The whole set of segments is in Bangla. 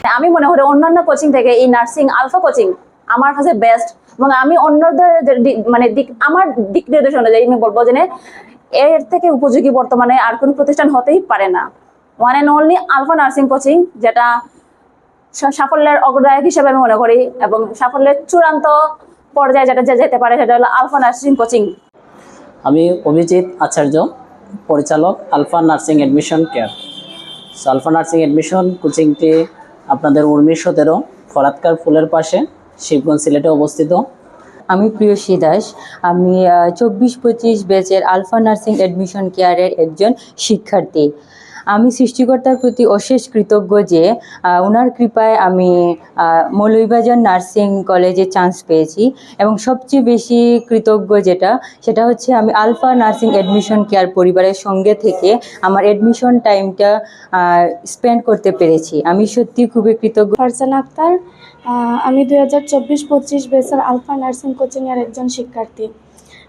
আমি মনে করি অন্যান্য কোচিং থেকে এই নার্সিং আলফা কোচিং আমার কাছে বেস্ট, এবং আমি অন্যদের মানে আমার দিক নির্দেশ অনুযায়ী আমি বলবো যে এর থেকে উপযোগী বর্তমানে আর কোন প্রতিষ্ঠান হতেই পারে না। One and only Alpha nursing coaching, যেটা সাফল্যের অগ্রদায়ক হিসেবে আমি মনে করি, এবং সাফল্যের চূড়ান্ত পর্যায়ে যেটা যেতে পারে সেটা হলো আলফা নার্সিং কোচিং। আমি অভিজিৎ আচার্য, পরিচালক alpha nursing admission care. Alpha nursing admission কোচিংটি আপনাদের উর্মি 17 ফরাতকার ফুলের পাশে, শিবগঞ্জ, সিলেটে অবস্থিত। আমি প্রিয়সী দাস, আমি 24-25 ব্যাচের আলফা নার্সিং অ্যাডমিশন কেয়ারের একজন শিক্ষার্থী। আমি সৃষ্টিকর্তার প্রতি অশেষ কৃতজ্ঞ যে ওনার কৃপায় আমি মৌলভীবাজার নার্সিং কলেজে চান্স পেয়েছি, এবং সবচেয়ে বেশি কৃতজ্ঞ সেটা হচ্ছে আমি আলফা নার্সিং অ্যাডমিশন কেয়ার পরিবারের সঙ্গে থেকে আমার অ্যাডমিশন টাইমটা স্পেন্ড করতে পেরেছি। আমি সত্যি খুবই কৃতজ্ঞ। ফারজানা আক্তার, আমি 2024-25 ব্যাচের আলফা নার্সিং কোচিংয়ের একজন শিক্ষার্থী।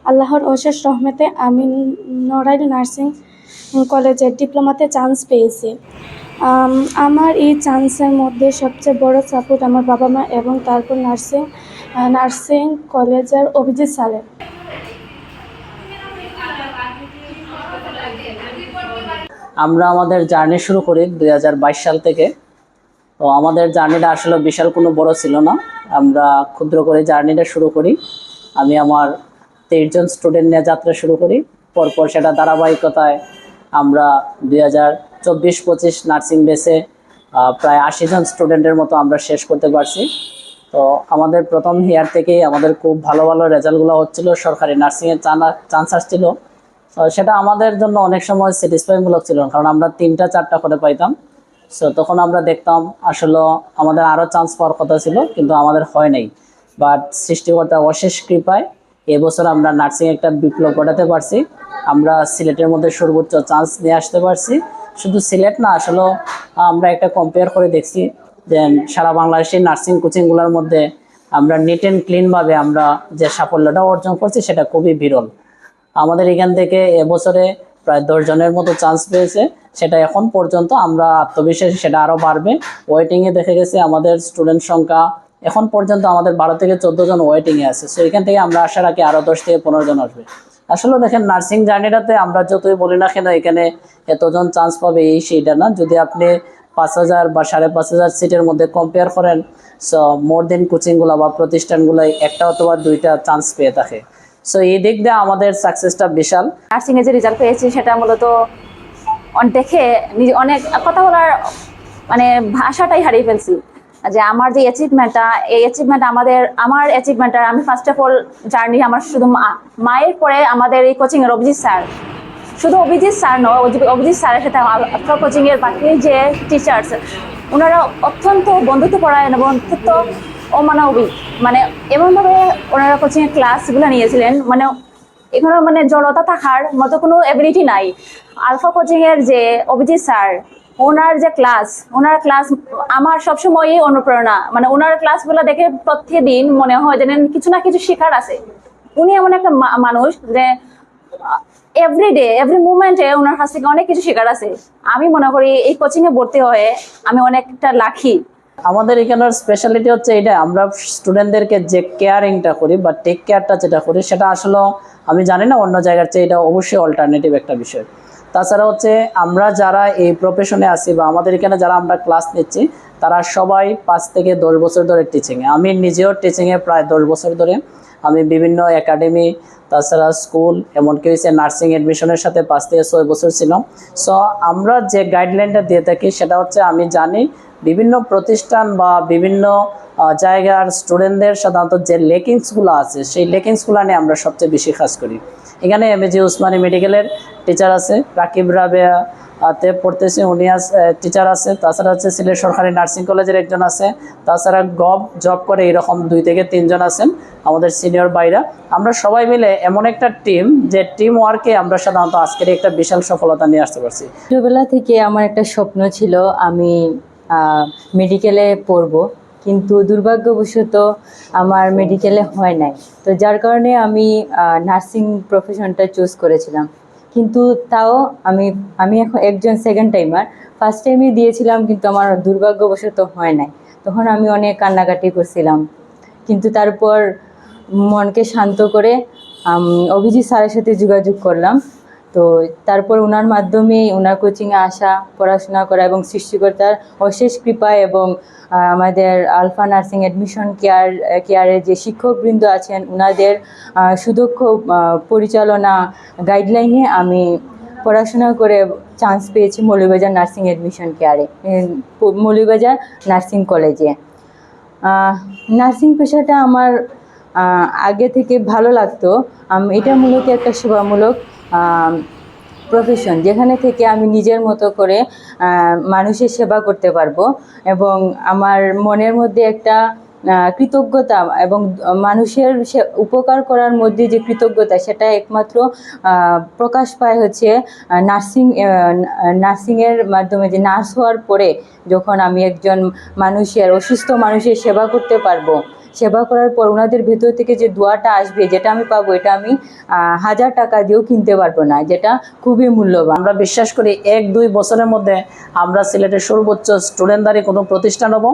আল্লাহর অশেষ রহমতে আমি নড়াইল নার্সিং কলেজের ডিপ্লোমাতে চান্স পেয়েছি। আমার এই চান্সের মধ্যে সবচেয়ে বড় সাপোর্ট আমার বাবা মা, এবং তারপর নার্সিং কলেজের অভিজিৎ স্যারের। আমরা আমাদের জার্নি শুরু করি 2022 সাল থেকে। তো আমাদের জার্নিটা আসলে বিশাল কোনো বড় ছিল না, আমরা ক্ষুদ্র করে জার্নিটা শুরু করি। আমি আমার 23 জন স্টুডেন্ট নিয়ে যাত্রা শুরু করি। পরপর সেটা ধারাবাহিকতায় আমরা 2024-25 নার্সিং বেসে প্রায় 80 জন স্টুডেন্টের মতো আমরা শেষ করতে পারছি। তো আমাদের প্রথম ইয়ার থেকেই আমাদের খুব ভালো ভালো রেজাল্টগুলো হচ্ছিল, সরকারি নার্সিংয়ের চান্স আসছিল। সেটা আমাদের জন্য অনেক সময় স্যাটিসফাইমূলক ছিল, কারণ আমরা 3টা-4টা করে পাইতাম। সো তখন আমরা দেখতাম আসলে আমাদের আরও চান্স পাওয়ার কথা ছিল, কিন্তু আমাদের হয় নাই। বাট সৃষ্টিকর্তার অশেষ কৃপায় এবছর আমরা নার্সিং একটা বিপ্লব ঘটাতে পারছি। আমরা সিলেটের মধ্যে সর্বোচ্চ চান্স নিয়ে আসতে পারছি। শুধু সিলেট না, আসলে আমরা একটা কম্পেয়ার করে দেখছি যে সারা বাংলাদেশের নার্সিং কোচিংগুলোর মধ্যে আমরা নিট অ্যান্ড ক্লিনভাবে আমরা যে সাফল্যটা অর্জন করছি সেটা খুবই বিরল। আমাদের এখান থেকে এবছরে প্রায় 10 জনের মতো চান্স পেয়েছে। সেটা এখন পর্যন্ত আমরা আত্মবিশ্বাসী সেটা আরও বাড়বে। ওয়েটিংয়ে দেখে গেছে আমাদের স্টুডেন্ট সংখ্যা এখন পর্যন্ত আমাদের 12 থেকে 14 জন ওয়েটিংয়ে আছে। সো এখান থেকে আমরা আশা রাখি আরও 10 থেকে 15 জন আসবে। আসলে দেখেন, নার্সিং জার্নিটাতে আমরা যতই বলি না কেন এখানে এতজন চান্স পাবে এই সেইটা না। যদি আপনি 5000 বা 5500 সিটের মধ্যে কম্পেয়ার করেন, সো মোর দেন কোচিংগুলো বা প্রতিষ্ঠানগুলো একটা অথবা 2টা চান্স পেয়ে থাকে। সো এই দিক দিয়ে আমাদের সাকসেসটা বিশাল। নার্সিংয়ে যে রেজাল্ট পেয়েছি সেটা মূলত দেখে অনেক কথা বলার মানে ভাষাটাই হারিয়ে ফেলছি, যে আমার যে অ্যাচিভমেন্টটা, এই অ্যাচিভমেন্ট আমার অ্যাচিভমেন্টটা আমি ফার্স্ট অফ অল জার্নি আমার শুধু মায়ের পরে আমাদের এই কোচিংয়ের অভিজিৎ স্যার, শুধু অভিজিৎ স্যার নয়, অভিজিৎ স্যারের সাথে আলফা কোচিংয়ের বাকি যে টিচার্স, ওনারা অত্যন্ত বন্ধুত্বপরায়ণ এবং অত্যন্ত অমানবিক, মানে এমনভাবে ওনারা কোচিংয়ের ক্লাসগুলো নিয়েছিলেন, মানে এখানে মানে জড়তা থাকার মতো কোনো এবিলিটি নাই। আলফা কোচিংয়ের যে অভিজিৎ স্যার, ওনার ক্লাস আমার সবসময়ই অনুপ্রেরণা। মানে ওনার ক্লাসগুলো দেখে প্রতিদিন মনে হয় যেন কিছু না কিছু শেখার আছে। উনি এমন একটা মানুষ যে এভরিডে এভরি মুভমেন্টে ওনার কাছ থেকে অনেক কিছু শেখার আছে। আমি মনে করি এই কোচিংয়ে ভর্তি হয়ে আমি অনেকটা লাকি। আমাদের এখানের স্পেশালিটি হচ্ছে এটা, আমরা স্টুডেন্টদেরকে যে কেয়ারিংটা করি বা টেক কেয়ারটা যেটা করি সেটা আসলে আমি জানি না অন্য জায়গার চেয়ে এটা অবশ্যই অল্টারনেটিভ একটা বিষয়। তাছাড়া হচ্ছে আমরা যারা এই প্রফেশনে আছি বা আমাদের এখানে যারা আমরা ক্লাস নিচ্ছি তারা সবাই 5 থেকে 10 বছর ধরে টিচিংয়ে। আমি নিজেও টিচিংয়ে প্রায় 10 বছর ধরে। আমি বিভিন্ন একাডেমি, তাছাড়া স্কুল, এমনকি হচ্ছে নার্সিং অ্যাডমিশনের সাথে 5 থেকে 6 বছর ছিলাম। সো আমরা যে গাইডলাইনটা দিয়ে থাকি সেটা হচ্ছে আমি জানি বিভিন্ন প্রতিষ্ঠান বা বিভিন্ন জায়গার স্টুডেন্টদের সাধারণত যে লেকিংসগুলো আছে সেই লেকিংসগুলো নিয়ে আমরা সবচেয়ে বেশি কাজ করি। এখানে এমএজি উসমানী মেডিকেলের টিচার আছে, রাকিব রাবেয়াতে পড়তেছে, উনি টিচার আছে। তাছাড়া হচ্ছে সিলেট সরকারি নার্সিং কলেজের একজন আছে। তাছাড়া জব করে এরকম 2 থেকে 3 জন আছেন আমাদের সিনিয়র ভাইরা। আমরা সবাই মিলে এমন একটা টিম, যে টিম ওয়ার্কে আমরা সাধারণত আজকের একটা বিশাল সফলতা নিয়ে আসতে পারছি। ছোটবেলা থেকে আমার একটা স্বপ্ন ছিল আমি মেডিকেলে পড়ব, কিন্তু দুর্ভাগ্যবশত আমার মেডিকেলে হয় নাই। তো যার কারণে আমি নার্সিং প্রফেশনটা চুজ করেছিলাম। কিন্তু তাও আমি এখন একজন সেকেন্ড টাইমার। ফার্স্ট টাইমে দিয়েছিলাম কিন্তু আমার দুর্ভাগ্যবশত হয় নাই, তখন আমি অনেক কান্নাকাটি করছিলাম। কিন্তু তারপর মনকে শান্ত করে অভিজিৎ স্যারের সাথে যোগাযোগ করলাম। তো তারপর ওনার মাধ্যমেই ওনার কোচিংয়ে আসা, পড়াশোনা করা এবং সৃষ্টিকর্তার অশেষ কৃপায় এবং আমাদের আলফা নার্সিং অ্যাডমিশন কেয়ারের যে শিক্ষকবৃন্দ আছেন ওনাদের সুদক্ষ পরিচালনা গাইডলাইনে আমি পড়াশোনা করে চান্স পেয়েছি মৌলভীবাজার নার্সিং অ্যাডমিশন কেয়ারে, মৌলভীবাজার নার্সিং কলেজে। নার্সিং পেশাটা আমার আগে থেকে ভালো লাগতো। এটা মূলত একটা সেবামূলক প্রফেশন, যেখানে থেকে আমি নিজের মতো করে মানুষের সেবা করতে পারবো এবং আমার মনের মধ্যে একটা কৃতজ্ঞতা এবং মানুষের উপকার করার মধ্যে যে কৃতজ্ঞতা সেটা একমাত্র প্রকাশ পায় হচ্ছে নার্সিংয়ের মাধ্যমে। যে নার্স হওয়ার পরে যখন আমি একজন অসুস্থ মানুষের সেবা করতে পারবো, সেবা করার পর ওনাদের ভেতর থেকে যে দোয়াটা আসবে, যেটা আমি পাবো, এটা আমি 1000 টাকা দিয়েও কিনতে পারবো না, যেটা খুবই মূল্যবান। আমরা বিশ্বাস করি 1-2 বছরের মধ্যে আমরা সিলেটের সর্বোচ্চ স্টুডেন্টদারি কোনো প্রতিষ্ঠান হব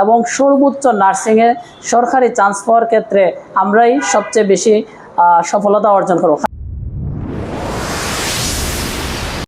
এবং সর্বোচ্চ নার্সিংয়ে সরকারি চান্স পাওয়ার ক্ষেত্রে আমরাই সবচেয়ে বেশি সফলতা অর্জন করব।